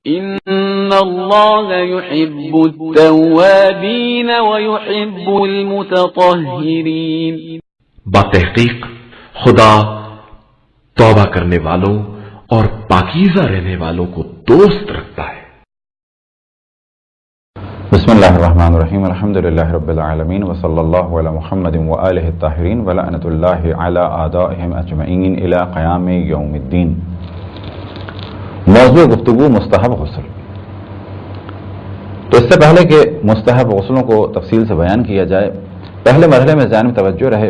ان اللہ يحب التوابین ويحب المتطہرین. بتحقیق خدا توبہ کرنے والوں اور پاکیزہ رہنے والوں کو دوست رکھتا ہے. بسم اللہ الرحمن الرحیم. الحمدللہ رب العالمین وصلی اللہ علی محمد وآلہ الطاہرین ولعنۃ اللہ علی اعدائہم اجمعین الی قیام یوم الدین. موضوع گفتگو مستحب غسل. تو اس سے پہلے کہ مستحب غسلوں کو تفصیل سے بیان کیا جائے، پہلے مرحلے میں ذہن میں توجہ رہے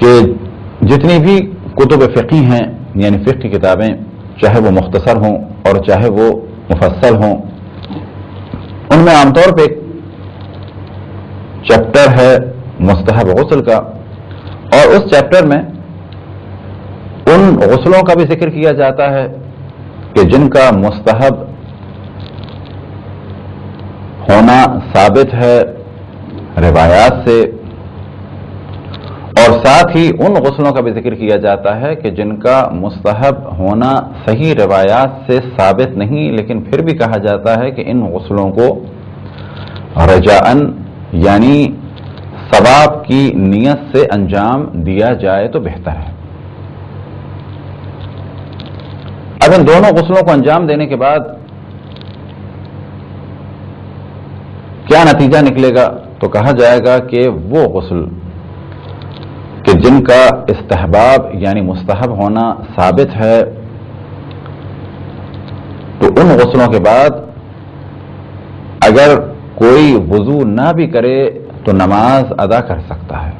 کہ جتنی بھی کتب فقہی ہیں، یعنی فقہ کی کتابیں، چاہے وہ مختصر ہوں اور چاہے وہ مفصل ہوں، ان میں عام طور پہ ایک چیپٹر ہے مستحب غسل کا، اور اس چیپٹر میں ان غسلوں کا بھی ذکر کیا جاتا ہے کہ جن کا مستحب ہونا ثابت ہے روایات سے، اور ساتھ ہی ان غسلوں کا بھی ذکر کیا جاتا ہے کہ جن کا مستحب ہونا صحیح روایات سے ثابت نہیں، لیکن پھر بھی کہا جاتا ہے کہ ان غسلوں کو رجاءً یعنی ثواب کی نیت سے انجام دیا جائے تو بہتر ہے. اب ان دونوں غسلوں کو انجام دینے کے بعد کیا نتیجہ نکلے گا؟ تو کہا جائے گا کہ وہ غسل کہ جن کا استحباب یعنی مستحب ہونا ثابت ہے، تو ان غسلوں کے بعد اگر کوئی وضو نہ بھی کرے تو نماز ادا کر سکتا ہے.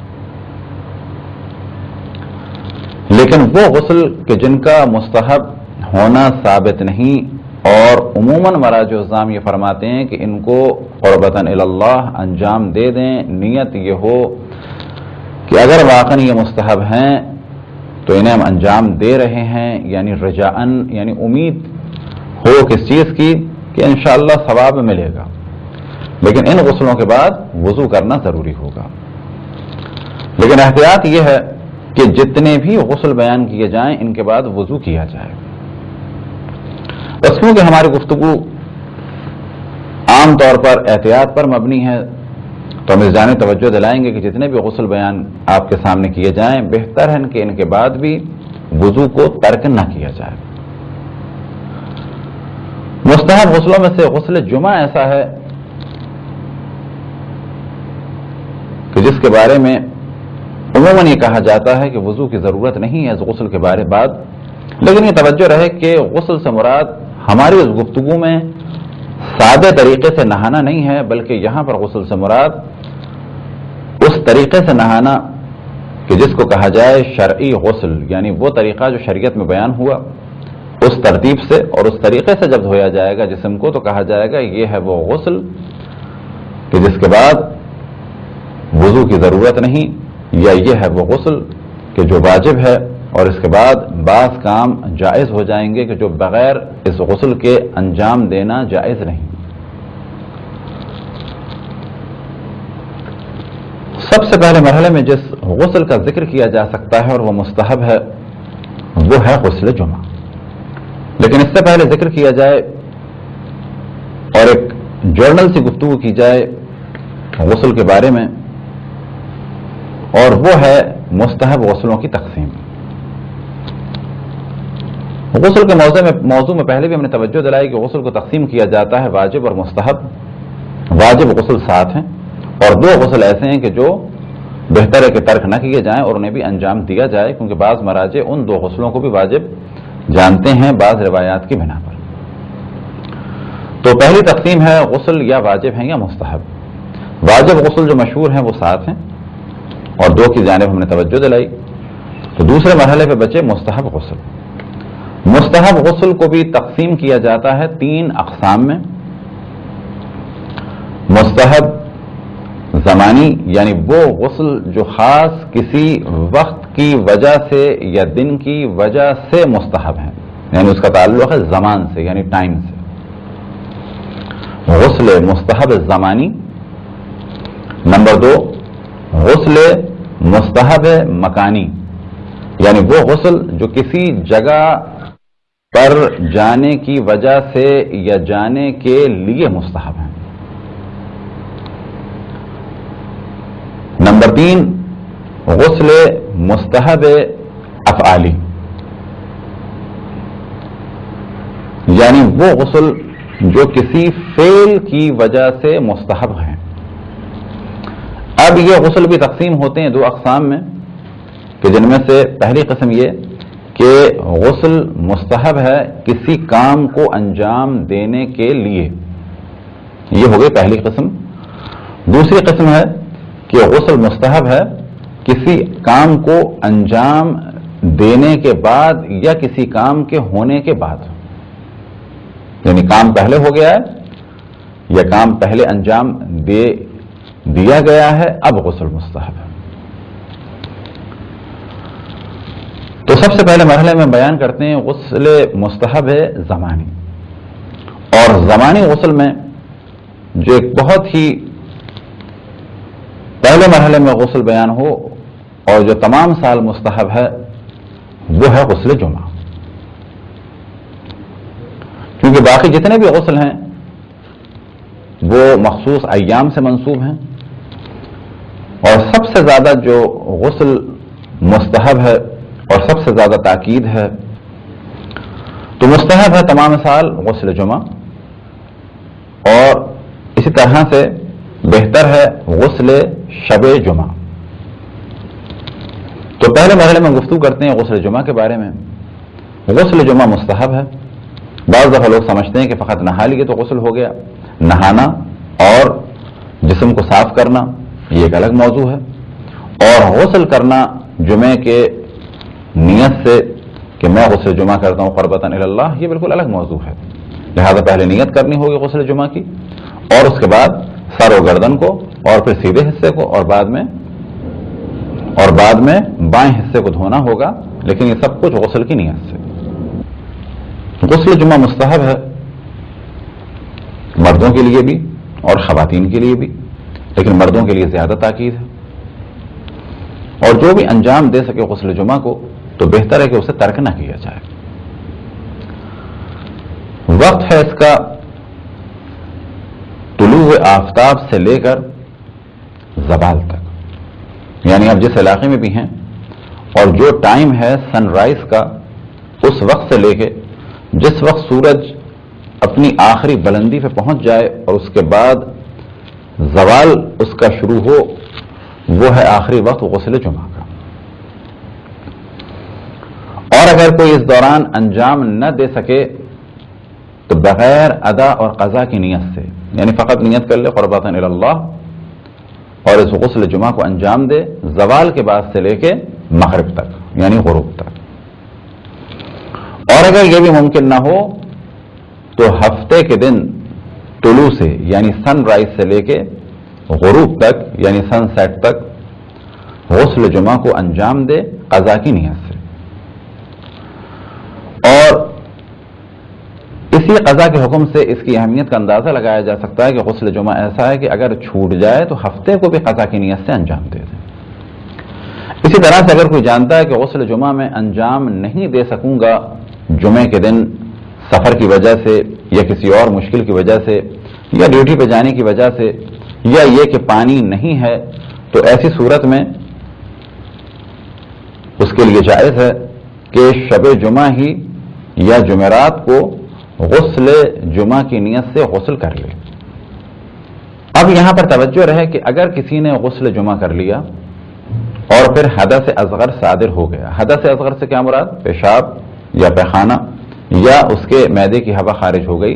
لیکن وہ غسل کہ جن کا مستحب ہونا ثابت نہیں، اور عموماً مراجع الزام یہ فرماتے ہیں کہ ان کو قربتاً الی اللہ انجام دے دیں، نیت یہ ہو کہ اگر واقعاً یہ مستحب ہیں تو انہیں ہم انجام دے رہے ہیں، یعنی رجاءً یعنی امید ہو کس چیز کی کہ انشاءاللہ ثواب ملے گا. لیکن ان غسلوں کے بعد وضو کرنا ضروری ہوگا. لیکن احتیاط یہ ہے کہ جتنے بھی غسل بیان کیے جائیں ان کے بعد وضو کیا جائے. بس کیونکہ ہماری گفتگو عام طور پر احتیاط پر مبنی ہے تو ہم اس جانب توجہ دلائیں گے کہ جتنے بھی غسل بیان آپ کے سامنے کیے جائیں بہتر ہے کہ ان کے بعد بھی وضو کو ترک نہ کیا جائے. مستحب غسلوں میں سے غسل جمعہ ایسا ہے کہ جس کے بارے میں عموماً یہ کہا جاتا ہے کہ وضو کی ضرورت نہیں ہے اس غسل کے بارے بعد. لیکن یہ توجہ رہے کہ غسل سے مراد ہماری اس گفتگو میں سادے طریقے سے نہانا نہیں ہے، بلکہ یہاں پر غسل سے مراد اس طریقے سے نہانا کہ جس کو کہا جائے شرعی غسل، یعنی وہ طریقہ جو شریعت میں بیان ہوا اس ترتیب سے اور اس طریقے سے جب دھویا جائے گا جسم کو تو کہا جائے گا یہ ہے وہ غسل کہ جس کے بعد وضو کی ضرورت نہیں، یا یہ ہے وہ غسل کہ جو واجب ہے اور اس کے بعد بعض کام جائز ہو جائیں گے کہ جو بغیر اس غسل کے انجام دینا جائز نہیں. سب سے پہلے مرحلے میں جس غسل کا ذکر کیا جا سکتا ہے اور وہ مستحب ہے وہ ہے غسل جمعہ. لیکن اس سے پہلے ذکر کیا جائے اور ایک جرنل سی گفتگو کی جائے غسل کے بارے میں، اور وہ ہے مستحب غسلوں کی تقسیم. غسل کے موضوع میں پہلے بھی ہم نے توجہ دلائی کہ غسل کو تقسیم کیا جاتا ہے واجب اور مستحب. واجب غسل 7 ہیں اور 2 غسل ایسے ہیں کہ جو بہتر ہے کہ ترک نہ کیے جائیں اور انہیں بھی انجام دیا جائے، کیونکہ بعض مراجع ان 2 غسلوں کو بھی واجب جانتے ہیں بعض روایات کی بنا پر. تو پہلی تقسیم ہے غسل یا واجب ہیں یا مستحب. واجب غسل جو مشہور ہیں وہ 7 ہیں اور 2 کی جانب ہم نے توجہ دلائی. تو دوسرے مرحلے پہ بچے مستحب غسل. مستحب غسل کو بھی تقسیم کیا جاتا ہے 3 اقسام میں. مستحب زمانی یعنی وہ غسل جو خاص کسی وقت کی وجہ سے یا دن کی وجہ سے مستحب ہے، یعنی اس کا تعلق ہے زمان سے یعنی ٹائم سے. غسل مستحب زمانی. نمبر 2 غسل مستحب مکانی، یعنی وہ غسل جو کسی جگہ پر جانے کی وجہ سے یا جانے کے لیے مستحب ہیں۔ نمبر 3، غسل مستحب افعالی، یعنی وہ غسل جو کسی فعل کی وجہ سے مستحب ہے۔ اب یہ غسل بھی تقسیم ہوتے ہیں 2 اقسام میں، کہ جن میں سے پہلی قسم یہ کہ غسل مستحب ہے کسی کام کو انجام دینے کے لیے، یہ ہو گئی پہلی قسم۔ دوسری قسم ہے کہ غسل مستحب ہے کسی کام کو انجام دینے کے بعد یا کسی کام کے ہونے کے بعد، یعنی کام پہلے ہو گیا ہے یا کام پہلے انجام دیا گیا ہے، اب غسل مستحب ہے۔ تو سب سے پہلے مرحلے میں بیان کرتے ہیں غسل مستحب ہے زمانی، اور زمانی غسل میں جو ایک بہت ہی پہلے مرحلے میں غسل بیان ہو اور جو تمام سال مستحب ہے وہ ہے غسل جمعہ، کیونکہ باقی جتنے بھی غسل ہیں وہ مخصوص ایام سے منسوب ہیں، اور سب سے زیادہ جو غسل مستحب ہے اور سب سے زیادہ تاکید ہے تو مستحب ہے تمام سال غسل جمعہ، اور اسی طرح سے بہتر ہے غسل شب جمعہ۔ تو پہلے مرحلے میں گفتگو کرتے ہیں غسل جمعہ کے بارے میں۔ غسل جمعہ مستحب ہے۔ بعض دفعہ لوگ سمجھتے ہیں کہ فقط نہا لیے تو غسل ہو گیا، نہانا اور جسم کو صاف کرنا یہ ایک الگ موضوع ہے، اور غسل کرنا جمعے کے نیت سے کہ میں غسل جمعہ کرتا ہوں قربتاً الی اللہ، یہ بالکل الگ موضوع ہے۔ لہذا پہلے نیت کرنی ہوگی غسل جمعہ کی، اور اس کے بعد سر و گردن کو، اور پھر سیدھے حصے کو، اور بعد میں بائیں حصے کو دھونا ہوگا، لیکن یہ سب کچھ غسل کی نیت سے۔ غسل جمعہ مستحب ہے مردوں کے لیے بھی اور خواتین کے لیے بھی، لیکن مردوں کے لیے زیادہ تاکید ہے، اور جو بھی انجام دے سکے غسل جمعہ کو تو بہتر ہے کہ اسے ترک نہ کیا جائے۔ وقت ہے اس کا طلوع آفتاب سے لے کر زوال تک، یعنی آپ جس علاقے میں بھی ہیں، اور جو ٹائم ہے سن رائز کا اس وقت سے لے کے جس وقت سورج اپنی آخری بلندی پہ پہنچ جائے اور اس کے بعد زوال اس کا شروع ہو، وہ ہے آخری وقت غسل جمعہ کا۔ اور اگر کوئی اس دوران انجام نہ دے سکے تو بغیر ادا اور قضا کی نیت سے، یعنی فقط نیت کر لے قربتاً الی اللہ اور اس غسل جمعہ کو انجام دے زوال کے بعد سے لے کے مغرب تک، یعنی غروب تک۔ اور اگر یہ بھی ممکن نہ ہو تو ہفتے کے دن طلوع سے یعنی سن رائز سے لے کے غروب تک یعنی سن سیٹ تک غسل جمعہ کو انجام دے قضا کی نیت سے۔ اور اسی قضا کے حکم سے اس کی اہمیت کا اندازہ لگایا جا سکتا ہے کہ غسل جمعہ ایسا ہے کہ اگر چھوٹ جائے تو ہفتے کو بھی قضا کی نیت سے انجام دے دیں۔ اسی طرح سے اگر کوئی جانتا ہے کہ غسل جمعہ میں انجام نہیں دے سکوں گا جمعے کے دن سفر کی وجہ سے یا کسی اور مشکل کی وجہ سے یا ڈیوٹی پہ جانے کی وجہ سے یا یہ کہ پانی نہیں ہے، تو ایسی صورت میں اس کے لیے جائز ہے کہ شب جمعہ ہی یا جمعرات کو غسل جمعہ کی نیت سے غسل کر لے۔ اب یہاں پر توجہ رہے کہ اگر کسی نے غسل جمعہ کر لیا اور پھر حدث اصغر صادر ہو گیا، حدث اصغر سے کیا مراد؟ پیشاب یا پیخانہ یا اس کے معدے کی ہوا خارج ہو گئی،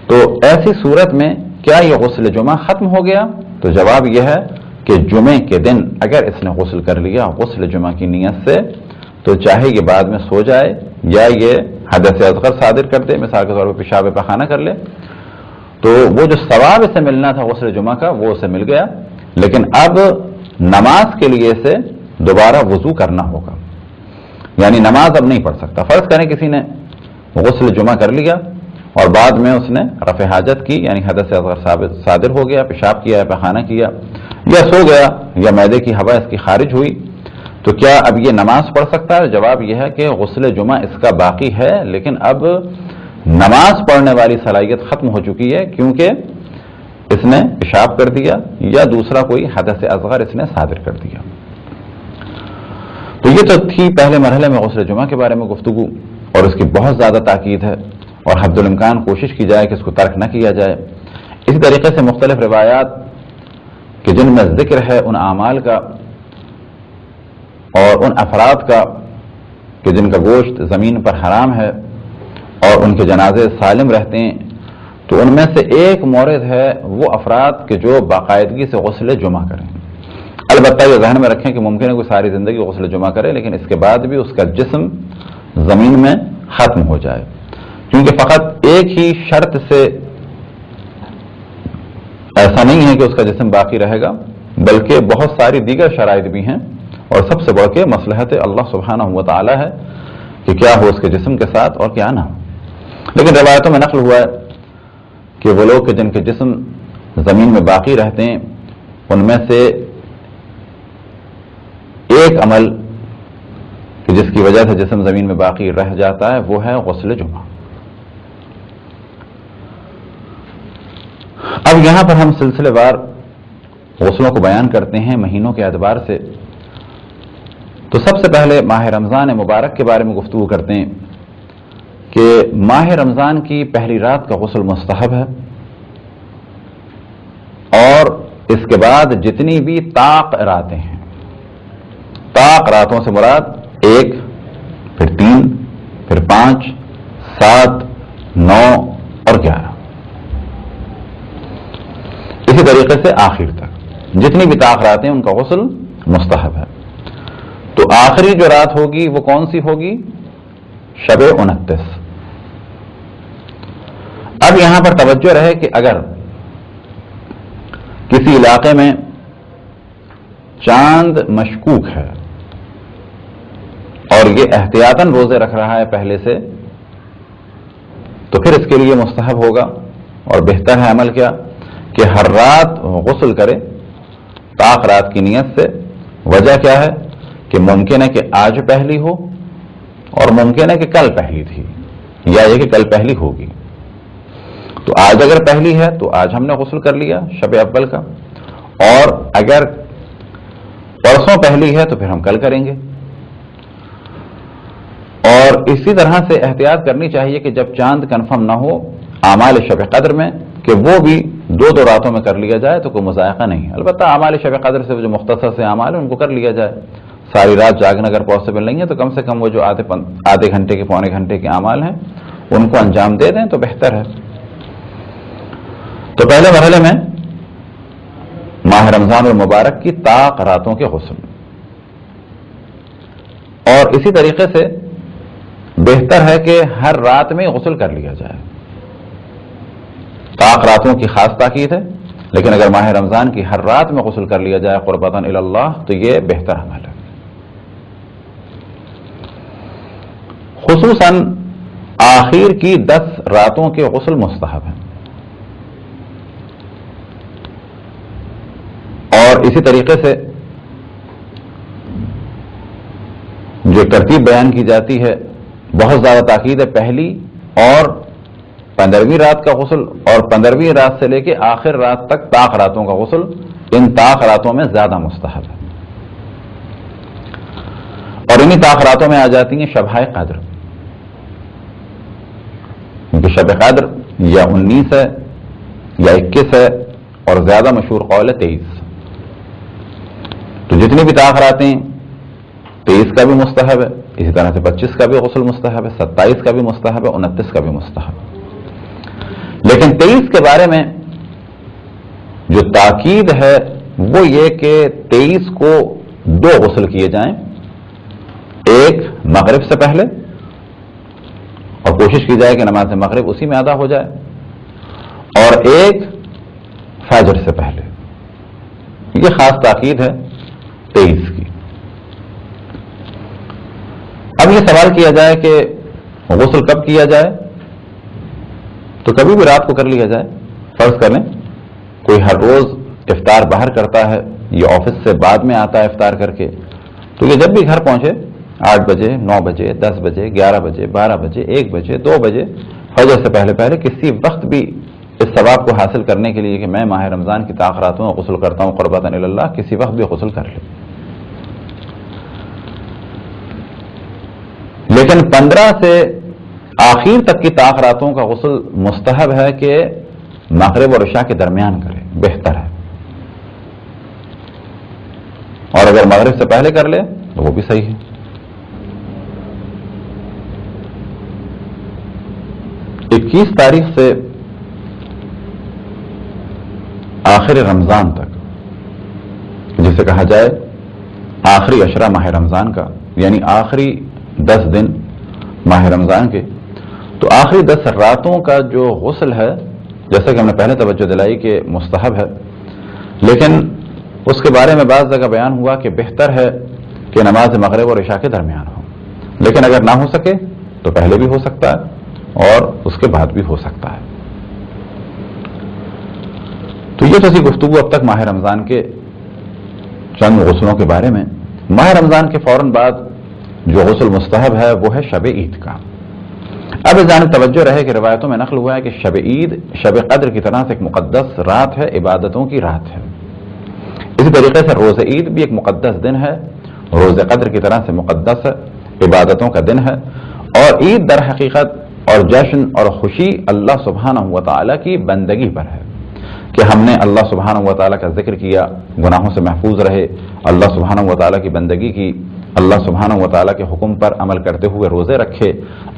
تو ایسی صورت میں کیا یہ غسل جمعہ ختم ہو گیا؟ تو جواب یہ ہے کہ جمعے کے دن اگر اس نے غسل کر لیا غسل جمعہ کی نیت سے تو چاہے یہ بعد میں سو جائے یا یہ حدث اصغر صادر کر دے، مثال کے طور پر پیشاب پیخانہ کر لے، تو وہ جو ثواب اسے ملنا تھا غسل جمعہ کا وہ اسے مل گیا، لیکن اب نماز کے لیے اسے دوبارہ وضو کرنا ہوگا، یعنی نماز اب نہیں پڑھ سکتا۔ فرض کریں کسی نے غسل جمعہ کر لیا اور بعد میں اس نے رفع حاجت کی، یعنی حدث اصغر صادر ہو گیا، پیشاب کیا یا پیخانہ کیا یا سو گیا یا معدے کی ہوا اس کی خارج ہوئی، تو کیا اب یہ نماز پڑھ سکتا ہے؟ جواب یہ ہے کہ غسل جمعہ اس کا باقی ہے، لیکن اب نماز پڑھنے والی صلاحیت ختم ہو چکی ہے، کیونکہ اس نے پیشاب کر دیا یا دوسرا کوئی حدث اصغر اس نے صادر کر دیا۔ تو یہ تو تھی پہلے مرحلے میں غسل جمعہ کے بارے میں گفتگو، اور اس کی بہت زیادہ تاکید ہے، اور حد الامکان کوشش کی جائے کہ اس کو ترک نہ کیا جائے۔ اسی طریقے سے مختلف روایات کہ جن میں ذکر ہے ان اعمال کا اور ان افراد کا کہ جن کا گوشت زمین پر حرام ہے اور ان کے جنازے سالم رہتے ہیں، تو ان میں سے ایک مورد ہے وہ افراد کہ جو باقاعدگی سے غسل جمعہ کریں۔ البتہ یہ ذہن میں رکھیں کہ ممکن ہے کوئی ساری زندگی غسل جمعہ کرے، لیکن اس کے بعد بھی اس کا جسم زمین میں ختم ہو جائے، کیونکہ فقط ایک ہی شرط سے ایسا نہیں ہے کہ اس کا جسم باقی رہے گا، بلکہ بہت ساری دیگر شرائط بھی ہیں، اور سب سے بڑھ کے مصلحت اللہ سبحانہ و تعالی ہے کہ کیا ہو اس کے جسم کے ساتھ اور کیا نہ ہو۔ لیکن روایتوں میں نقل ہوا ہے کہ وہ لوگ کہ جن کے جسم زمین میں باقی رہتے ہیں، ان میں سے ایک عمل کہ جس کی وجہ سے جسم زمین میں باقی رہ جاتا ہے وہ ہے غسل جمعہ۔ اب یہاں پر ہم سلسلے وار غسلوں کو بیان کرتے ہیں مہینوں کے اعتبار سے۔ تو سب سے پہلے ماہ رمضان مبارک کے بارے میں گفتگو کرتے ہیں کہ ماہ رمضان کی پہلی رات کا غسل مستحب ہے، اور اس کے بعد جتنی بھی طاق راتیں ہیں، طاق راتوں سے مراد 1، پھر 3، پھر 5، 7، 9 اور 11، اسی طریقے سے آخر تک جتنی بھی طاق راتیں ان کا غسل مستحب ہے۔ تو آخری جو رات ہوگی وہ کون سی ہوگی؟ شب 29۔ اب یہاں پر توجہ رہے کہ اگر کسی علاقے میں چاند مشکوک ہے اور یہ احتیاطاً روزے رکھ رہا ہے پہلے سے، تو پھر اس کے لیے مستحب ہوگا اور بہتر ہے عمل کیا کہ ہر رات غسل کرے طاق رات کی نیت سے۔ وجہ کیا ہے کہ ممکن ہے کہ آج پہلی ہو اور ممکن ہے کہ کل پہلی تھی، یا یہ کہ کل پہلی ہوگی۔ تو آج اگر پہلی ہے تو آج ہم نے غسل کر لیا شب اول کا، اور اگر پرسوں پہلی ہے تو پھر ہم کل کریں گے۔ اور اسی طرح سے احتیاط کرنی چاہیے کہ جب چاند کنفرم نہ ہو اعمال شب قدر میں کہ وہ بھی 2 راتوں میں کر لیا جائے تو کوئی مذائقہ نہیں ہے۔ البتہ اعمال شب قدر سے جو مختصر سے اعمال ہیں ان کو کر لیا جائے، ساری رات جاگنا اگر پاسبل نہیں ہے تو کم سے کم وہ جو آدھے گھنٹے کے پونے گھنٹے کے اعمال ہیں ان کو انجام دے دیں تو بہتر ہے۔ تو پہلے مرحلے میں ماہ رمضان المبارک کی طاق راتوں کے غسل، اور اسی طریقے سے بہتر ہے کہ ہر رات میں غسل کر لیا جائے۔ طاق راتوں کی خاص تاکید ہے، لیکن اگر ماہ رمضان کی ہر رات میں غسل کر لیا جائے قربتاً الی اللہ تو یہ بہتر عمل ہے۔ خصوصاً آخر کی 10 راتوں کے غسل مستحب ہیں، اور اسی طریقے سے جو ترتیب بیان کی جاتی ہے بہت زیادہ تاکید ہے پہلی اور 15ویں رات کا غسل، اور 15ویں رات سے لے کے آخر رات تک طاق راتوں کا غسل ان طاق راتوں میں زیادہ مستحب ہے۔ اور انہی طاق راتوں میں آ جاتی ہیں شبۂ قدر، کیونکہ شب قدر یا 19 ہے یا 21 ہے، اور زیادہ مشہور قول ہے 23۔ تو جتنی بھی طاق راتیں 23 کا بھی مستحب ہے، اسی طرح سے 25 کا بھی غسل مستحب ہے، 27 کا بھی مستحب ہے، 29 کا بھی مستحب ہے۔ لیکن 23 کے بارے میں جو تاکید ہے وہ یہ کہ 23 کو 2 غسل کیے جائیں، ایک مغرب سے پہلے، اور کوشش کی جائے کہ نماز مغرب اسی میں ادا ہو جائے، اور ایک فجر سے پہلے۔ یہ خاص تاکید ہے 23 کی۔ اب یہ سوال کیا جائے کہ غسل کب کیا جائے؟ تو کبھی بھی رات کو کر لیا جائے۔ فرض کر لیں کوئی ہر روز افطار باہر کرتا ہے یا آفس سے بعد میں آتا ہے افطار کر کے، تو یہ جب بھی گھر پہنچے 8 بجے 9 بجے 10 بجے 11 بجے 12 بجے 1 بجے 2 بجے فجر سے پہلے پہلے کسی وقت بھی اس ثواب کو حاصل کرنے کے لیے کہ میں ماہ رمضان کی تاخراتوں میں غسل کرتا ہوں قربۃ اللہ، کسی وقت بھی غسل کر لے. لیکن 15 سے آخر تک کی تاخراتوں کا غسل مستحب ہے کہ مغرب اور عشاء کے درمیان کرے، بہتر ہے. اور اگر مغرب سے پہلے کر لے تو وہ بھی صحیح ہے. اکیس تاریخ سے آخر رمضان تک، جسے کہا جائے آخری عشرہ ماہ رمضان کا، یعنی آخری 10 دن ماہ رمضان کے، تو آخری 10 راتوں کا جو غسل ہے، جیسا کہ ہم نے پہلے توجہ دلائی کہ مستحب ہے، لیکن اس کے بارے میں بعض جگہ بیان ہوا کہ بہتر ہے کہ نماز مغرب اور عشاء کے درمیان ہو. لیکن اگر نہ ہو سکے تو پہلے بھی ہو سکتا ہے اور اس کے بعد بھی ہو سکتا ہے. تو یہ تھی گفتگو اب تک ماہ رمضان کے چند غسلوں کے بارے میں. ماہ رمضان کے فوراً بعد جو غسل مستحب ہے وہ ہے شب عید کا. اب اس جانب توجہ رہے کہ روایتوں میں نقل ہوا ہے کہ شب عید شب قدر کی طرح سے ایک مقدس رات ہے، عبادتوں کی رات ہے. اسی طریقے سے روز عید بھی ایک مقدس دن ہے، روز قدر کی طرح سے مقدس عبادتوں کا دن ہے. اور عید در حقیقت اور جشن اور خوشی اللہ سبحانہ و تعالیٰ کی بندگی پر ہے کہ ہم نے اللہ سبحانہ و تعالیٰ کا ذکر کیا، گناہوں سے محفوظ رہے، اللہ سبحانہ و تعالیٰ کی بندگی کی، اللہ سبحانہ و تعالیٰ کے حکم پر عمل کرتے ہوئے روزے رکھے.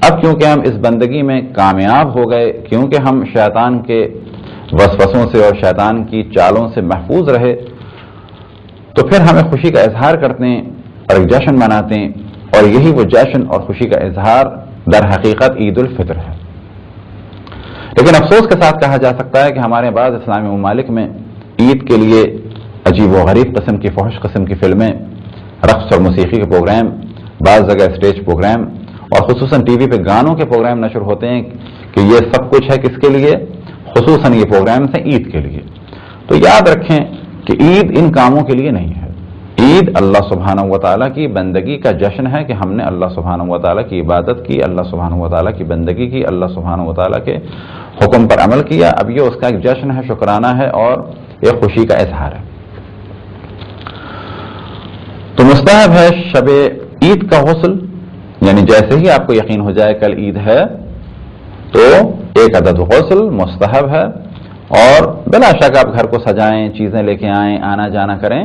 اب کیونکہ ہم اس بندگی میں کامیاب ہو گئے، کیونکہ ہم شیطان کے وسوسوں سے اور شیطان کی چالوں سے محفوظ رہے، تو پھر ہمیں خوشی کا اظہار کرتے ہیں اور ایک جشن مناتے ہیں. اور یہی وہ جشن اور خوشی کا اظہار در حقیقت عید الفطر ہے. لیکن افسوس کے ساتھ کہا جا سکتا ہے کہ ہمارے بعض اسلامی ممالک میں عید کے لیے عجیب و غریب قسم کی فحش قسم کی فلمیں، رقص اور موسیقی کے پروگرام، بعض جگہ اسٹیج پروگرام اور خصوصاً ٹی وی پہ گانوں کے پروگرام نشر ہوتے ہیں کہ یہ سب کچھ ہے کس کے لیے؟ خصوصاً یہ پروگرامز ہیں عید کے لیے. تو یاد رکھیں کہ عید ان کاموں کے لیے نہیں ہے. عید اللہ سبحانہ و تعالیٰ کی بندگی کا جشن ہے کہ ہم نے اللہ سبحانہ و تعالیٰ کی عبادت کی، اللہ سبحانہ و تعالیٰ کی بندگی کی، اللہ سبحانہ و تعالیٰ کے حکم پر عمل کیا. اب یہ اس کا ایک جشن ہے، شکرانہ ہے اور ایک خوشی کا اظہار ہے. تو مستحب ہے شب عید کا غسل، یعنی جیسے ہی آپ کو یقین ہو جائے کل عید ہے تو 1 عدد غسل مستحب ہے. اور بلا شک آپ گھر کو سجائیں، چیزیں لے کے آئیں، آنا جانا کریں،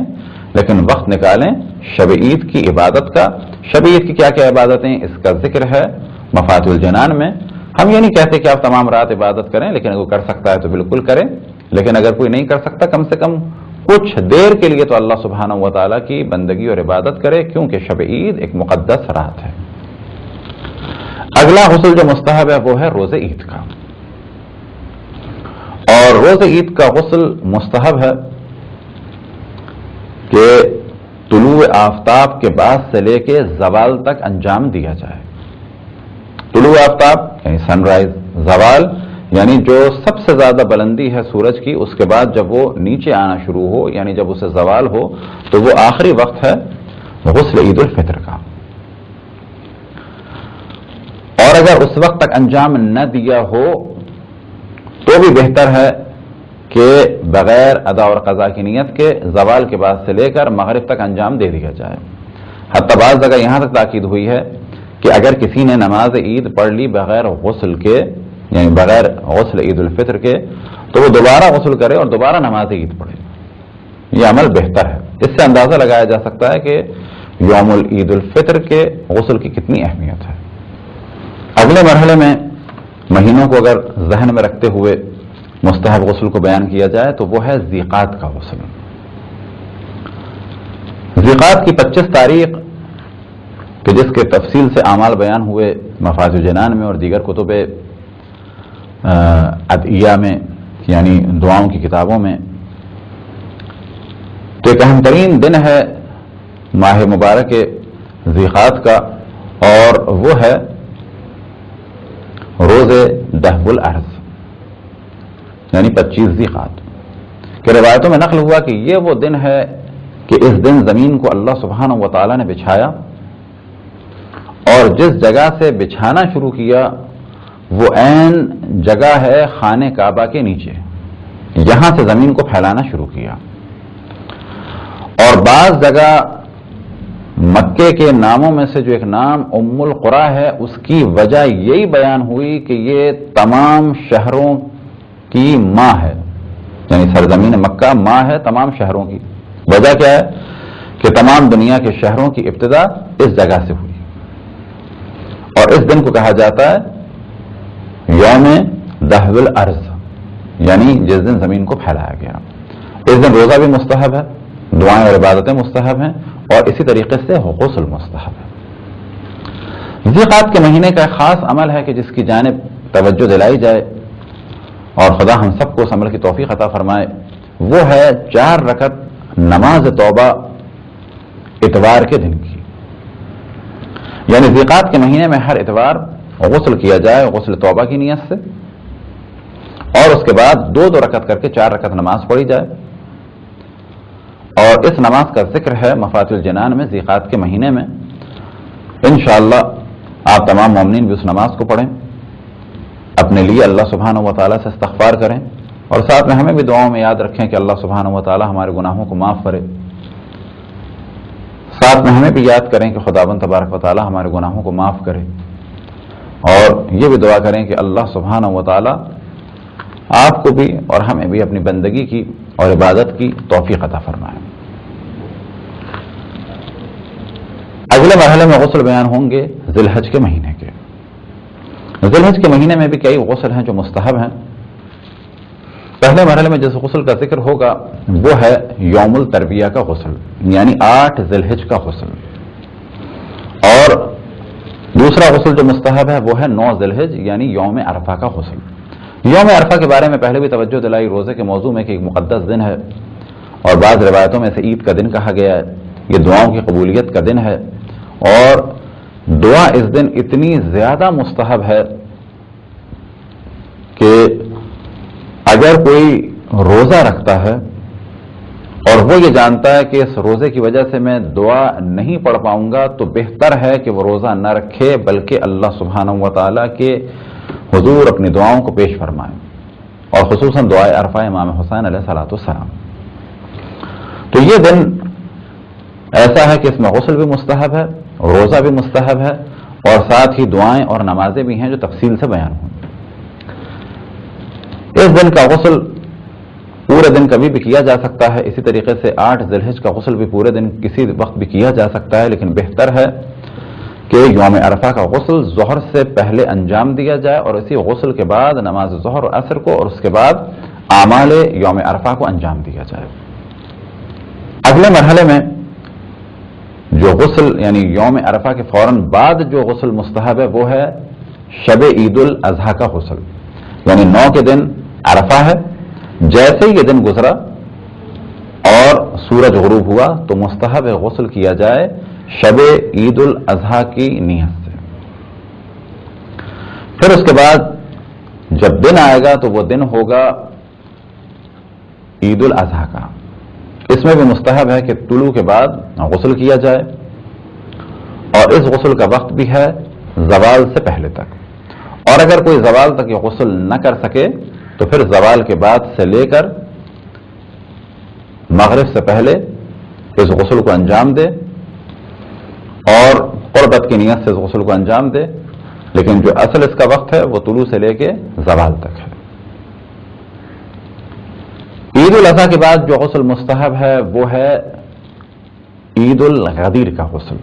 لیکن وقت نکالیں شب عید کی عبادت کا. شب عید کی کیا کیا عبادتیں اس کا ذکر ہے مفاتح الجنان میں. ہم یہ نہیں کہتے کہ آپ تمام رات عبادت کریں، لیکن اگر کر سکتا ہے تو بالکل کریں. لیکن اگر کوئی نہیں کر سکتا کم سے کم کچھ دیر کے لیے تو اللہ سبحانہ و تعالیٰ کی بندگی اور عبادت کرے، کیونکہ شب عید ایک مقدس رات ہے. اگلا غسل جو مستحب ہے وہ ہے روز عید کا. اور روز عید کا غسل مستحب ہے کہ طلوع آفتاب کے بعد سے لے کے زوال تک انجام دیا جائے. طلوع آفتاب یعنی سن رائز، زوال یعنی جو سب سے زیادہ بلندی ہے سورج کی، اس کے بعد جب وہ نیچے آنا شروع ہو، یعنی جب اسے زوال ہو، تو وہ آخری وقت ہے غسل عید الفطر کا. اور اگر اس وقت تک انجام نہ دیا ہو تو بھی بہتر ہے کہ بغیر ادا اور قضا کی نیت کے زوال کے بعد سے لے کر مغرب تک انجام دے دیا جائے. حتی بعض جگہ یہاں تک تاکید ہوئی ہے کہ اگر کسی نے نماز عید پڑھ لی بغیر غسل کے، یعنی بغیر غسل عید الفطر کے، تو وہ دوبارہ غسل کرے اور دوبارہ نماز عید پڑھے. یہ عمل بہتر ہے. اس سے اندازہ لگایا جا سکتا ہے کہ یوم العید الفطر کے غسل کی کتنی اہمیت ہے. اگلے مرحلے میں مہینوں کو اگر ذہن میں رکھتے ہوئے مستحب غسل کو بیان کیا جائے تو وہ ہے ذیقات کا غسل. ذیقات کی 25 تاریخ کہ جس کے تفصیل سے اعمال بیان ہوئے مفاتح الجنان میں اور دیگر کتب ادعیہ میں، یعنی دعاؤں کی کتابوں میں، تو ایک اہم ترین دن ہے ماہ مبارک ذیقات کا، اور وہ ہے روز دہب الارض یعنی 25 ذیقات. کہ روایتوں میں نقل ہوا کہ یہ وہ دن ہے کہ اس دن زمین کو اللہ سبحانہ و تعالیٰ نے بچھایا، اور جس جگہ سے بچھانا شروع کیا وہ عین جگہ ہے خانہ کعبہ کے نیچے، یہاں سے زمین کو پھیلانا شروع کیا۔ اور بعض جگہ مکے کے ناموں میں سے جو ایک نام ام القریٰ ہے، اس کی وجہ یہی بیان ہوئی کہ یہ تمام شہروں کی ماں ہے، یعنی سرزمین مکہ ماں ہے تمام شہروں کی۔ وجہ کیا ہے کہ تمام دنیا کے شہروں کی ابتدا اس جگہ سے ہوئی، اور اس دن کو کہا جاتا ہے یوم دہو الارض، یعنی جس دن زمین کو پھیلایا گیا۔ اس دن روزہ بھی مستحب ہے، دعائیں اور عبادتیں مستحب ہیں، اور اسی طریقے سے غسل مستحب ہے۔ ذی قعدہ کے مہینے کا ایک خاص عمل ہے کہ جس کی جانب توجہ دلائی جائے، اور خدا ہم سب کو اس عمل کی توفیق عطا فرمائے، وہ ہے 4 رکعت نماز توبہ اتوار کے دن کی۔ یعنی ذی قعدہ کے مہینے میں ہر اتوار غسل کیا جائے غسل توبہ کی نیت سے، اور اس کے بعد 2 رکعت کر کے 4 رکعت نماز پڑھی جائے۔ اور اس نماز کا ذکر ہے مفاتیح الجنان میں ذی قعدہ کے مہینے میں۔ انشاءاللہ آپ تمام مومنین بھی اس نماز کو پڑھیں، اپنے لیے اللہ سبحانہ و تعالیٰ سے استغفار کریں، اور ساتھ میں ہمیں بھی دعاؤں میں یاد رکھیں کہ اللہ سبحانہ و تعالیٰ ہمارے گناہوں کو معاف کرے۔ ساتھ میں ہمیں بھی یاد کریں کہ خداوند تبارک و تعالیٰ ہمارے گناہوں کو معاف کرے، اور یہ بھی دعا کریں کہ اللہ سبحانہ و تعالیٰ آپ کو بھی اور ہمیں بھی اپنی بندگی کی اور عبادت کی توفیق عطا فرمائے۔ اگلے مرحلے میں غسل بیان ہوں گے ذی الحج کے مہینے کے۔ ذی الحج کے مہینے میں بھی کئی غسل ہیں جو مستحب ہیں۔ پہلے مرحلے میں جس غسل کا ذکر ہوگا وہ ہے یوم الترویہ کا غسل، یعنی 8 ذی الحج کا غسل، اور دوسرا غسل جو مستحب ہے وہ ہے 9 ذی الحج یعنی یوم عرفہ کا غسل۔ یوم عرفہ کے بارے میں پہلے بھی توجہ دلائی روزے کے موضوع میں کہ ایک مقدس دن ہے، اور بعض روایتوں میں سے عید کا دن کہا گیا ہے۔ یہ دعاؤں کی قبولیت کا دن ہے، اور دعا اس دن اتنی زیادہ مستحب ہے کہ اگر کوئی روزہ رکھتا ہے اور وہ یہ جانتا ہے کہ اس روزے کی وجہ سے میں دعا نہیں پڑھ پاؤں گا، تو بہتر ہے کہ وہ روزہ نہ رکھے، بلکہ اللہ سبحانہ و تعالیٰ کے حضور اپنی دعاؤں کو پیش فرمائیں، اور خصوصاً دعائے عرفہ امام حسین علیہ السلام۔ تو یہ دن ایسا ہے کہ اس میں غسل بھی مستحب ہے، روزہ بھی مستحب ہے، اور ساتھ ہی دعائیں اور نمازیں بھی ہیں جو تفصیل سے بیان ہوں۔ اس دن کا غسل پورے دن کبھی بھی کیا جا سکتا ہے، اسی طریقے سے 8 ذی الحج کا غسل بھی پورے دن کسی وقت بھی کیا جا سکتا ہے، لیکن بہتر ہے کہ یوم عرفہ کا غسل ظہر سے پہلے انجام دیا جائے، اور اسی غسل کے بعد نماز ظہر اور عصر کو، اور اس کے بعد اعمال یوم عرفہ کو انجام دیا جائے۔ اگلے مرحلے میں جو غسل یعنی یوم عرفہ کے فوراً بعد جو غسل مستحب ہے وہ ہے شب عید الاضحیٰ کا غسل، یعنی 9 کے دن عرفہ ہے، جیسے ہی یہ دن گزرا اور سورج غروب ہوا تو مستحب غسل کیا جائے شب عید الاضحیٰ کی نیت سے۔ پھر اس کے بعد جب دن آئے گا تو وہ دن ہوگا عید الاضحیٰ کا۔ اس میں بھی مستحب ہے کہ طلوع کے بعد غسل کیا جائے، اور اس غسل کا وقت بھی ہے زوال سے پہلے تک، اور اگر کوئی زوال تک یہ غسل نہ کر سکے تو پھر زوال کے بعد سے لے کر مغرب سے پہلے اس غسل کو انجام دے، اور قربت کی نیت سے اس غسل کو انجام دے، لیکن جو اصل اس کا وقت ہے وہ طلوع سے لے کے زوال تک ہے۔ عید الاضحیٰ کے بعد جو غسل مستحب ہے وہ ہے عید الغدیر کا غسل،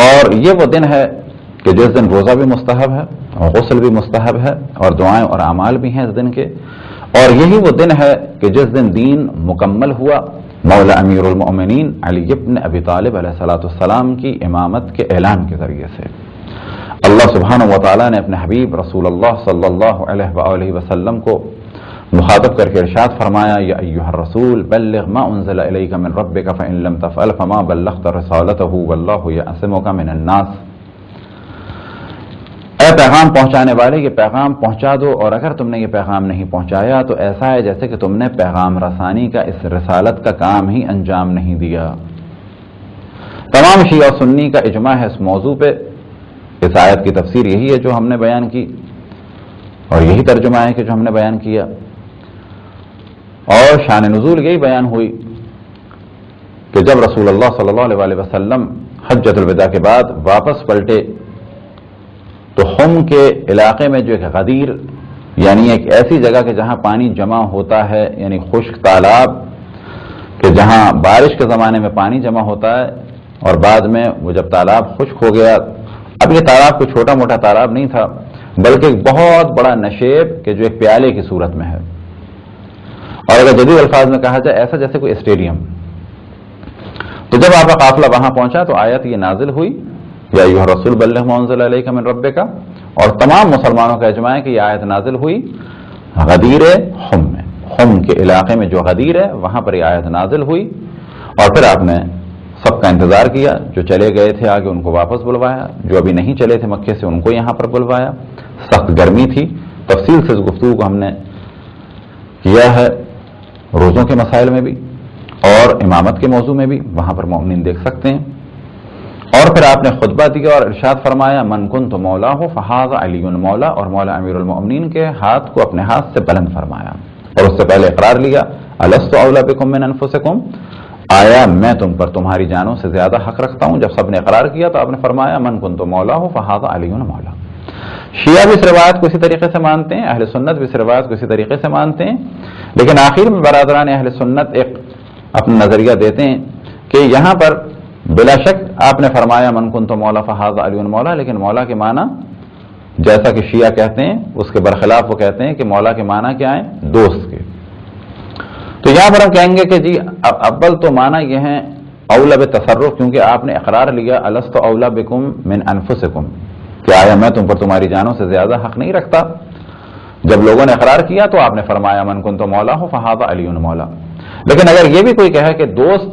اور یہ وہ دن ہے کہ جس دن روزہ بھی مستحب ہے اور غسل بھی مستحب ہے، اور دعائیں اور اعمال بھی ہیں اس دن کے، اور یہی وہ دن ہے کہ جس دن دین مکمل ہوا مولا امیر المؤمنین علی بن ابی طالب علیہ السلام کی امامت کے اعلان کے ذریعے سے۔ اللہ سبحانہ و تعالیٰ نے اپنے حبیب رسول اللہ صلی اللہ علیہ وآلہ وسلم کو مخاطب کر کے ارشاد فرمایا، یا ایھا الرسول بلغ ما انزل الیک من ربک فإن لم تفعل فما بلغت رسالته واللہ یعصمک من الناس۔ اے پیغام پہنچانے والے یہ پیغام پہنچا دو، اور اگر تم نے یہ پیغام نہیں پہنچایا تو ایسا ہے جیسے کہ تم نے پیغام رسانی کا اس رسالت کا کام ہی انجام نہیں دیا۔ تمام شیعہ و سنی کا اجماع ہے اس موضوع پہ۔ اس آیت کی تفسیر یہی ہے جو ہم نے بیان کی، اور یہی ترجمہ ہے کہ جو ہم نے بیان کیا، اور شان نزول یہی بیان ہوئی کہ جب رسول اللہ صلی اللہ علیہ وسلم حجۃ الوداع کے بعد واپس پلٹے تو حم کے علاقے میں جو ایک غدیر، یعنی ایک ایسی جگہ کہ جہاں پانی جمع ہوتا ہے، یعنی خشک تالاب کہ جہاں بارش کے زمانے میں پانی جمع ہوتا ہے اور بعد میں وہ جب تالاب خشک ہو گیا، اب یہ تالاب کوئی چھوٹا موٹا تالاب نہیں تھا بلکہ ایک بہت بڑا نشیب کہ جو ایک پیالے کی صورت میں ہے، اور اگر جدید الفاظ میں کہا جائے ایسا جیسے کوئی اسٹیڈیم۔ تو جب آپ کا قافلہ وہاں پہنچا تو آیت یہ نازل ہوئی، یا ایھا الرسول بلغ ما انزل الیک من ربک، اور تمام مسلمانوں کا اجماع ہے کہ یہ آیت نازل ہوئی غدیر حم میں، حم کے علاقے میں جو غدیر ہے وہاں پر یہ آیت نازل ہوئی، اور پھر آپ نے سب کا انتظار کیا، جو چلے گئے تھے آگے ان کو واپس بلوایا، جو ابھی نہیں چلے تھے مکے سے ان کو یہاں پر بلوایا۔ سخت گرمی تھی، تفصیل سے اس گفتگو کو ہم نے کیا ہے روزوں کے مسائل میں بھی اور امامت کے موضوع میں بھی، وہاں پر مومنین دیکھ سکتے ہیں۔ اور پھر آپ نے خطبہ دیا اور ارشاد فرمایا من کنت مولاہ فہذا علی مولا، اور مولا امیر المؤمنین کے ہاتھ کو اپنے ہاتھ سے بلند فرمایا، اور اس سے پہلے اقرار لیا الست اولی بکم من انفسکم، آیا میں تم پر تمہاری جانوں سے زیادہ حق رکھتا ہوں؟ جب سب نے اقرار کیا تو آپ نے فرمایا من کنت مولاہ فہذا علی مولا۔ شیعہ بھی اس روایت کو اسی طریقے سے مانتے ہیں، اہل سنت بھی اس روایت کو اسی طریقے سے مانتے ہیں، لیکن آخر میں برادران اہل سنت ایک اپنا نظریہ دیتے ہیں کہ یہاں پر بلا شک آپ نے فرمایا من کنت مولا فہذا علی مولا، لیکن مولا کے معنی جیسا کہ شیعہ کہتے ہیں اس کے برخلاف وہ کہتے ہیں کہ مولا کے معنی کیا ہیں؟ دوست کے۔ تو یہاں پر ہم کہیں گے کہ جی اول تو معنی یہ ہیں اولا بتصرف، کیونکہ آپ نے اقرار لیا الست اولا بکم من انفسکم، کہ آیا میں تم پر تمہاری جانوں سے زیادہ حق نہیں رکھتا؟ جب لوگوں نے اقرار کیا تو آپ نے فرمایا من کنت مولا فہذا علی مولا۔ لیکن اگر یہ بھی کوئی کہے کہ دوست،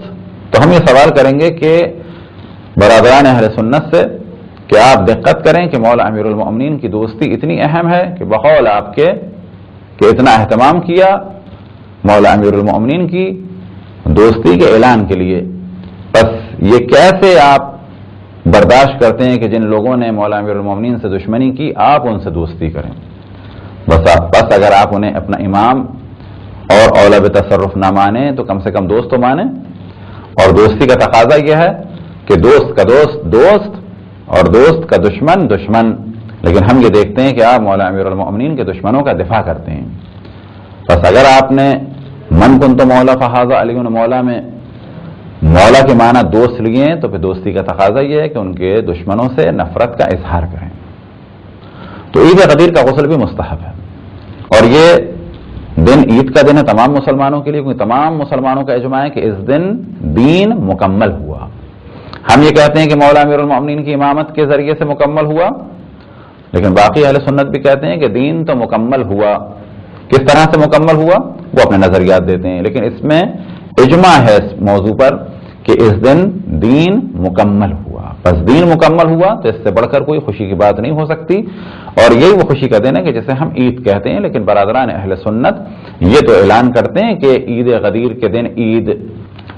تو ہم یہ سوال کریں گے کہ برادران اہل سنت سے کہ آپ دقت کریں کہ مولا امیر المؤمنین کی دوستی اتنی اہم ہے کہ بقول آپ کے کہ اتنا اہتمام کیا مولا امیر المؤمنین کی دوستی کے اعلان کے لیے، بس یہ کیسے آپ برداشت کرتے ہیں کہ جن لوگوں نے مولا امیر المؤمنین سے دشمنی کی آپ ان سے دوستی کریں؟ بس اگر آپ انہیں اپنا امام اور اولا بتصرف نہ مانیں تو کم سے کم دوست تو مانیں، اور دوستی کا تقاضا یہ ہے کہ دوست کا دوست دوست اور دوست کا دشمن دشمن، لیکن ہم یہ دیکھتے ہیں کہ آپ مولا امیر المؤمنین کے دشمنوں کا دفاع کرتے ہیں۔ بس اگر آپ نے من کنت مولا فہذا علی مولا میں مولا کے معنی دوست لیے ہیں تو پھر دوستی کا تقاضا یہ ہے کہ ان کے دشمنوں سے نفرت کا اظہار کریں۔ تو عید غدیر کا غسل بھی مستحب ہے، اور یہ دن عید کا دن ہے تمام مسلمانوں کے لیے، کیونکہ تمام مسلمانوں کا اجماع ہے کہ اس دن دین مکمل ہوا۔ ہم یہ کہتے ہیں کہ مولا امیر المؤمنین کی امامت کے ذریعے سے مکمل ہوا، لیکن باقی اہل سنت بھی کہتے ہیں کہ دین تو مکمل ہوا۔ کس طرح سے مکمل ہوا وہ اپنے نظریات دیتے ہیں، لیکن اس میں اجماع ہے اس موضوع پر کہ اس دن دین مکمل ہوا۔ بس دین مکمل ہوا تو اس سے بڑھ کر کوئی خوشی کی بات نہیں ہو سکتی، اور یہی وہ خوشی کا دن ہے کہ جسے ہم عید کہتے ہیں۔ لیکن برادران اہل سنت یہ تو اعلان کرتے ہیں کہ عید غدیر کے دن عید،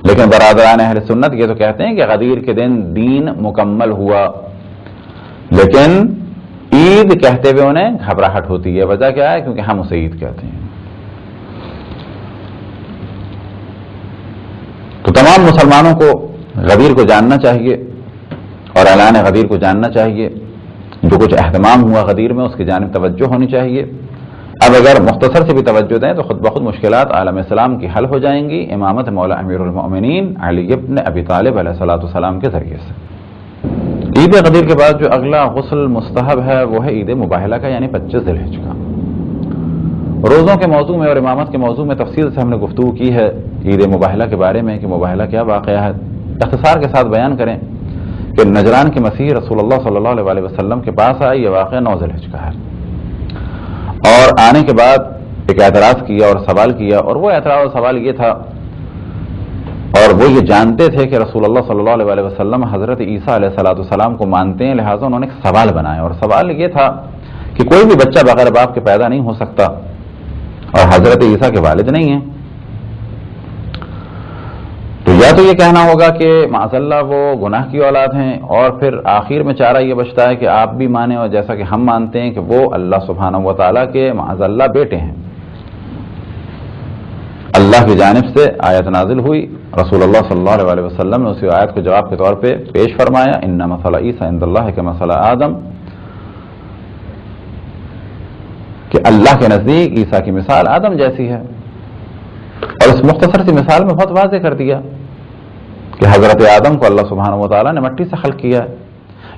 لیکن برادران اہل سنت یہ تو کہتے ہیں کہ غدیر کے دن دین مکمل ہوا، لیکن عید کہتے ہوئے انہیں گھبراہٹ ہوتی ہے۔ وجہ کیا ہے؟ کیونکہ ہم اسے عید کہتے ہیں۔ تو تمام مسلمانوں کو غدیر کو جاننا چاہیے اور اعلان غدیر کو جاننا چاہیے، جو کچھ اہتمام ہوا غدیر میں اس کی جانب توجہ ہونی چاہیے۔ اب اگر مختصر سے بھی توجہ دیں تو خود بخود مشکلات عالم اسلام کی حل ہو جائیں گی امامت مولا امیر المؤمنین علی ابن ابی طالب علیہ الصلوۃ والسلام کے ذریعے سے۔ عید غدیر کے بعد جو اگلا غسل مستحب ہے وہ ہے عید مباہلہ کا، یعنی 25 ذی الحجہ کا۔ روزوں کے موضوع میں اور امامت کے موضوع میں تفصیل سے ہم نے گفتگو کی ہے عید مباہلہ کے بارے میں کہ مباہلہ کیا واقعہ ہے۔ اختصار کے ساتھ بیان کریں کہ نجران کے مسیح رسول اللہ صلی اللہ علیہ وسلم کے پاس آئے، یہ واقعہ 9 ذی الحجہ کا ہے، اور آنے کے بعد ایک اعتراض کیا اور سوال کیا، اور وہ اعتراض اور سوال یہ تھا اور وہ یہ جانتے تھے کہ رسول اللہ صلی اللہ علیہ وسلم حضرت عیسیٰ علیہ السلام کو مانتے ہیں، لہٰذا انہوں نے ایک سوال بنایا، اور سوال یہ تھا کہ کوئی بھی بچہ بغیر باپ کے پیدا نہیں ہو سکتا، اور حضرت عیسیٰ کے والد نہیں ہیں، تو یا تو یہ کہنا ہوگا کہ معاذ اللہ وہ گناہ کی اولاد ہیں، اور پھر آخر میں چارہ یہ بچتا ہے کہ آپ بھی مانیں اور جیسا کہ ہم مانتے ہیں کہ وہ اللہ سبحانہ و تعالیٰ کے معاذ اللہ بیٹے ہیں۔ اللہ کی جانب سے آیت نازل ہوئی، رسول اللہ صلی اللہ علیہ وسلم نے اسی آیت کو جواب کے طور پہ پیش فرمایا، ان مثل عیسیٰ عند اللہ کمثل آدم، کہ اللہ کے نزدیک عیسیٰ کی مثال آدم جیسی ہے، اور اس مختصر سی مثال میں بہت واضح کر دیا کہ حضرت آدم کو اللہ سبحانہ و تعالیٰ نے مٹی سے خلق کیا ہے،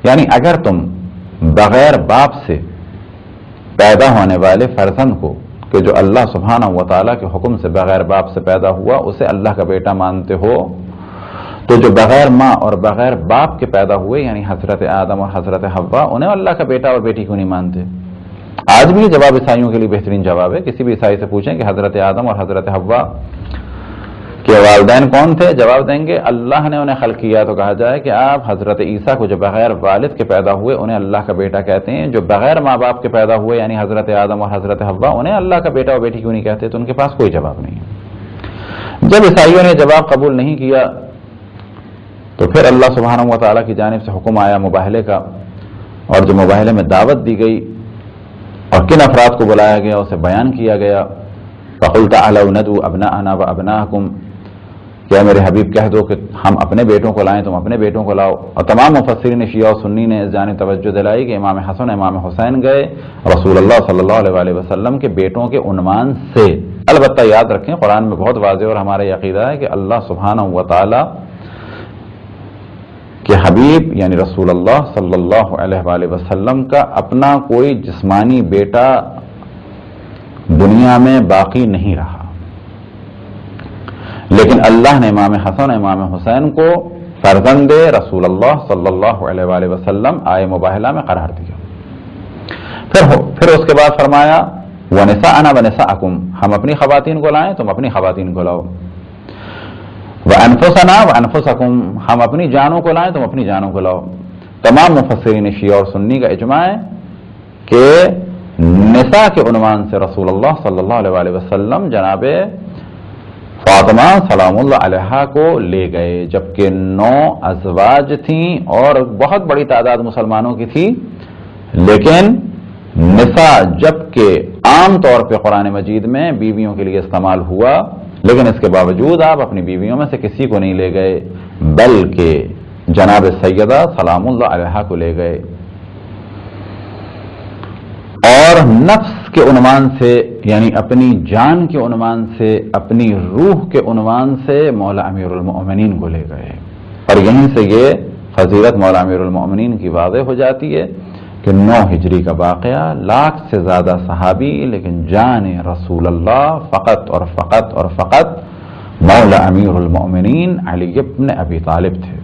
یعنی اگر تم بغیر باپ سے پیدا ہونے والے فرزند کو کہ جو اللہ سبحانہ و تعالیٰ کے حکم سے بغیر باپ سے پیدا ہوا اسے اللہ کا بیٹا مانتے ہو، تو جو بغیر ماں اور بغیر باپ کے پیدا ہوئے یعنی حضرت آدم اور حضرت حوا، انہیں اللہ کا بیٹا اور بیٹی کیوں نہیں مانتے؟ آج بھی یہ جواب عیسائیوں کے لیے بہترین جواب ہے، کسی بھی عیسائی سے پوچھیں کہ حضرت آدم اور حضرت حوا کے والدین کون تھے، جواب دیں گے اللہ نے انہیں خلق کیا، تو کہا جائے کہ آپ حضرت عیسیٰ کو جو بغیر والد کے پیدا ہوئے انہیں اللہ کا بیٹا کہتے ہیں، جو بغیر ماں باپ کے پیدا ہوئے یعنی حضرت آدم اور حضرت حوا انہیں اللہ کا بیٹا اور بیٹی کیوں نہیں کہتے؟ تو ان کے پاس کوئی جواب نہیں ہے۔ جب عیسائیوں نے جواب قبول نہیں کیا تو پھر اللہ سبحانہ و تعالیٰ کی جانب سے حکم آیا مباہلے کا، اور جو مباہلے میں دعوت دی گئی اور کن افراد کو بلایا گیا اسے بیان کیا گیا، فَقُلْ تَعَالَوْا نَدْعُوا أَبْنَاءَنَا وَأَبْنَاءَكُمْ، کیا میرے حبیب کہہ دو کہ ہم اپنے بیٹوں کو لائیں، تم اپنے بیٹوں کو لاؤ۔ اور تمام مفسرین شیعہ و سنی نے اس جانب توجہ دلائی کہ امام حسن امام حسین گئے رسول اللہ صلی اللہ علیہ وسلم کے بیٹوں کے عنوان سے، البتہ یاد رکھیں قرآن میں بہت واضح اور ہمارا یہ عقیدہ ہے کہ اللہ سبحانہ و تعالی کہ حبیب یعنی رسول اللہ صلی اللہ علیہ وآلہ وسلم کا اپنا کوئی جسمانی بیٹا دنیا میں باقی نہیں رہا، لیکن اللہ نے امام حسن امام حسین کو فرزند رسول اللہ صلی اللہ علیہ وآلہ وسلم آئے مباہلہ میں قرار دیا۔ پھر اس کے بعد فرمایا وَنِسَاءَنَا وَنِسَاءَكُمْ، ہم اپنی خواتین کو لائیں تم اپنی خواتین کو لاؤ، وَأَنفُسَنَا وَأَنفُسَكُمْ، ہم اپنی جانوں کو لائیں تم اپنی جانوں کو لاؤ۔ تمام مفسرین شیعہ اور سنی کا اجماع ہے کہ نساء کے عنوان سے رسول اللہ صلی اللہ علیہ وآلہ وسلم جناب فاطمہ سلام اللہ علیہا کو لے گئے، جبکہ 9 ازواج تھیں اور بہت بڑی تعداد مسلمانوں کی تھی، لیکن نساء جبکہ عام طور پہ قرآن مجید میں بیویوں کے لیے استعمال ہوا، لیکن اس کے باوجود آپ اپنی بیویوں میں سے کسی کو نہیں لے گئے، بلکہ جناب سیدہ سلام اللہ علیہا کو لے گئے۔ اور نفس کے عنوان سے یعنی اپنی جان کے عنوان سے، اپنی روح کے عنوان سے مولا امیر المؤمنین کو لے گئے، اور یہیں سے یہ فضیلت مولا امیر المؤمنین کی واضح ہو جاتی ہے کہ 9 ہجری کا واقعہ، 1,00,000 سے زیادہ صحابی، لیکن جان رسول اللہ فقط اور فقط اور فقط مولا امیر المؤمنین علی ابن ابی طالب تھے۔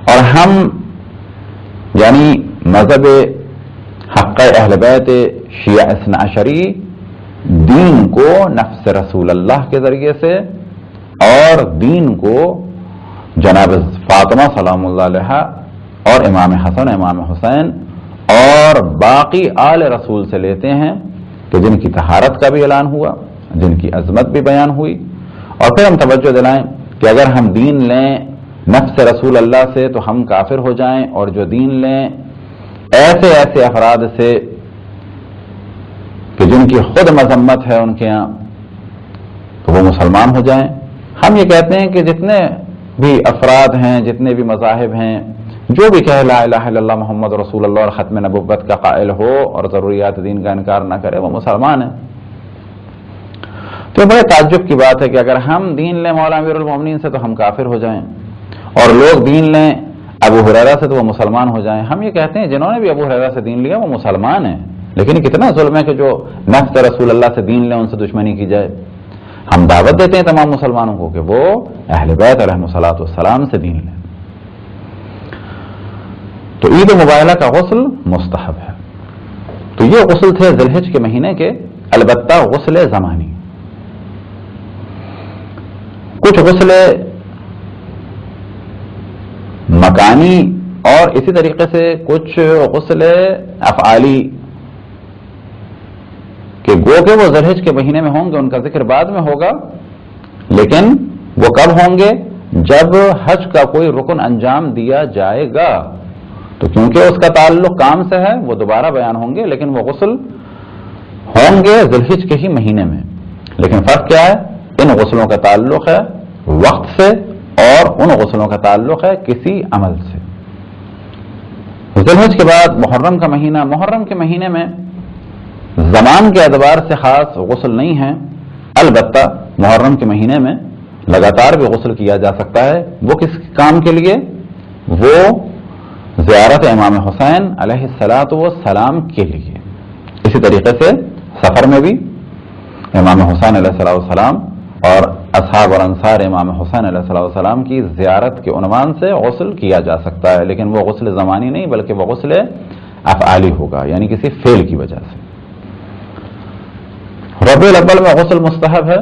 اور ہم یعنی مذہب حق اہل بیت شیعہ اثنا عشری دین کو نفس رسول اللہ کے ذریعے سے اور دین کو جناب فاطمہ سلام اللہ علیہا اور امام حسن امام حسین اور باقی آل رسول سے لیتے ہیں کہ جن کی طہارت کا بھی اعلان ہوا، جن کی عظمت بھی بیان ہوئی۔ اور پھر ہم توجہ دلائیں کہ اگر ہم دین لیں نفس رسول اللہ سے تو ہم کافر ہو جائیں، اور جو دین لیں ایسے ایسے افراد سے کہ جن کی خود مذمت ہے ان کے یہاں، تو وہ مسلمان ہو جائیں۔ ہم یہ کہتے ہیں کہ جتنے بھی افراد ہیں، جتنے بھی مذاہب ہیں، جو بھی کہے لا الہ الا اللہ محمد رسول اللہ اور ختم نبوت کا قائل ہو اور ضروریات دین کا انکار نہ کرے، وہ مسلمان ہے۔ تو بڑے تعجب کی بات ہے کہ اگر ہم دین لیں مولا امیر المومنین سے تو ہم کافر ہو جائیں، اور لوگ دین لیں ابو ہریرہ سے تو وہ مسلمان ہو جائیں۔ ہم یہ کہتے ہیں جنہوں نے بھی ابو ہریرہ سے دین لیا وہ مسلمان ہیں، لیکن یہ کتنا ظلم ہے کہ جو نفس رسول اللہ سے دین لیں ان سے دشمنی کی جائے۔ ہم دعوت دیتے ہیں تمام مسلمانوں کو کہ وہ اہل بیت علیہم الصلوۃ والسلام سے دین لیں۔ تو عید مباہلہ کا غسل مستحب ہے۔ تو یہ غسل تھے ذی الحج کے مہینے کے، البتہ غسل زمانی۔ کچھ غسل مکانی اور اسی طریقے سے کچھ غسل افعالی کہ گو کہ وہ ذی الحجہ کے مہینے میں ہوں گے، ان کا ذکر بعد میں ہوگا، لیکن وہ کب ہوں گے؟ جب حج کا کوئی رکن انجام دیا جائے گا، تو کیونکہ اس کا تعلق کام سے ہے وہ دوبارہ بیان ہوں گے، لیکن وہ غسل ہوں گے ذی الحجہ کے ہی مہینے میں۔ لیکن فرق کیا ہے؟ ان غسلوں کا تعلق ہے وقت سے اور ان غسلوں کا تعلق ہے کسی عمل سے۔ ذی الحجہ کے بعد محرم کا مہینہ، محرم کے مہینے میں زمان کے اعتبار سے خاص غسل نہیں ہے، البتہ محرم کے مہینے میں لگاتار بھی غسل کیا جا سکتا ہے۔ وہ کس کام کے لیے؟ وہ زیارت امام حسین علیہ السلام کے لیے۔ اسی طریقے سے سفر میں بھی امام حسین علیہ السلام اور اصحاب اور انصار امام حسین علیہ السلام کی زیارت کے عنوان سے غسل کیا جا سکتا ہے، لیکن وہ غسل زمانی نہیں بلکہ وہ غسل افعالی ہوگا، یعنی کسی فعل کی وجہ سے۔ ربیع الاول میں غسل مستحب ہے،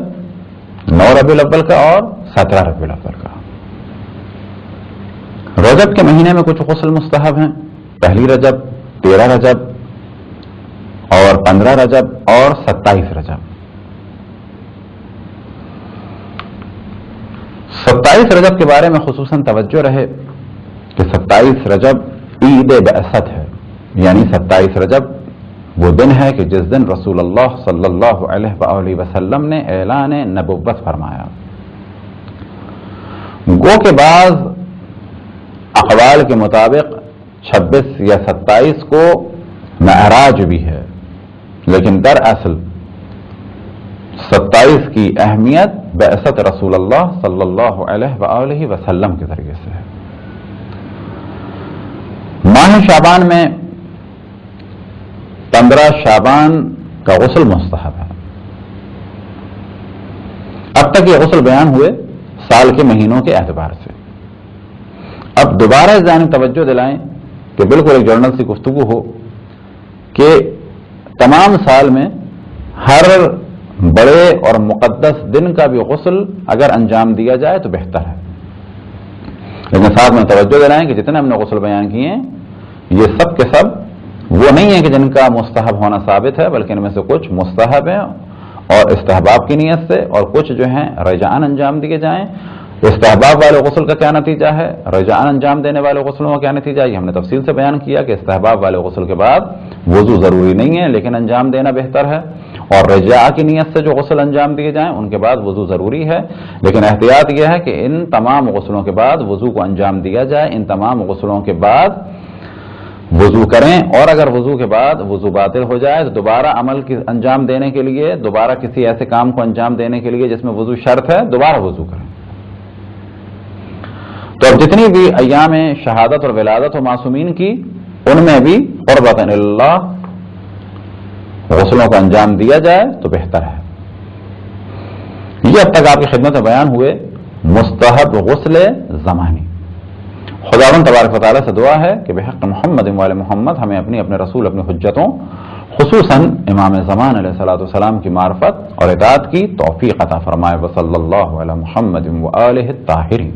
9 ربیع الاول کا اور 17 ربیع الاول کا۔ رجب کے مہینے میں کچھ غسل مستحب ہیں، 1 رجب، 13 رجب اور 15 رجب اور 27 رجب۔ 27 رجب کے بارے میں خصوصاً توجہ رہے کہ 27 رجب عید بعثت ہے، یعنی 27 رجب وہ دن ہے کہ جس دن رسول اللہ صلی اللہ علیہ وآلہ وسلم نے اعلان نبوت فرمایا۔ گو کے بعض اقوال کے مطابق 26 یا 27 کو معراج بھی ہے، لیکن دراصل 27 کی اہمیت بعثت رسول اللہ صلی اللہ علیہ وآلہ وسلم کے ذریعے سے ہے۔ ماہ شعبان میں 15 شعبان کا غسل مستحب ہے۔ اب تک یہ غسل بیان ہوئے سال کے مہینوں کے اعتبار سے۔ اب دوبارہ اس جانب توجہ دلائیں کہ بالکل ایک جرنل سی گفتگو ہو کہ تمام سال میں ہر بڑے اور مقدس دن کا بھی غسل اگر انجام دیا جائے تو بہتر ہے، لیکن ساتھ میں توجہ دلائیں کہ جتنے ہم نے غسل بیان کیے ہیں یہ سب کے سب وہ نہیں ہے کہ جن کا مستحب ہونا ثابت ہے، بلکہ ان میں سے کچھ مستحب ہیں اور استحباب کی نیت سے، اور کچھ جو ہیں رجعان انجام دیے جائیں۔ استحباب والے غسل کا کیا نتیجہ ہے، رجعان انجام دینے والے غسلوں کا کیا نتیجہ ہے، یہ ہم نے تفصیل سے بیان کیا کہ استحباب والے غسل کے بعد وضو ضروری نہیں ہے لیکن انجام دینا بہتر ہے، اور رجاء کی نیت سے جو غسل انجام دیے جائیں ان کے بعد وضو ضروری ہے، لیکن احتیاط یہ ہے کہ ان تمام غسلوں کے بعد وضو کو انجام دیا جائے، ان تمام غسلوں کے بعد وضو کریں، اور اگر وضو کے بعد وضو باطل ہو جائے تو دوبارہ عمل کی انجام دینے کے لیے، دوبارہ کسی ایسے کام کو انجام دینے کے لیے جس میں وضو شرط ہے، دوبارہ وضو کریں۔ تو اب جتنی بھی ایام شہادت اور ولادت و معصومین کی، ان میں بھی قربۃ اللہ غسلوں کا انجام دیا جائے تو بہتر ہے۔ یہ اب تک آپ کی خدمت میں بیان ہوئے مستحب غسل زمانی۔ خداوند تبارک و تعالیٰ سے دعا ہے کہ بحق محمد وآل محمد ہمیں اپنے رسول اپنی حجتوں خصوصاً امام زمان علیہ السلام کی معرفت اور اطاعت کی توفیق عطا فرمائے۔ وصلی اللہ علی محمد وآلہ الطاہرین۔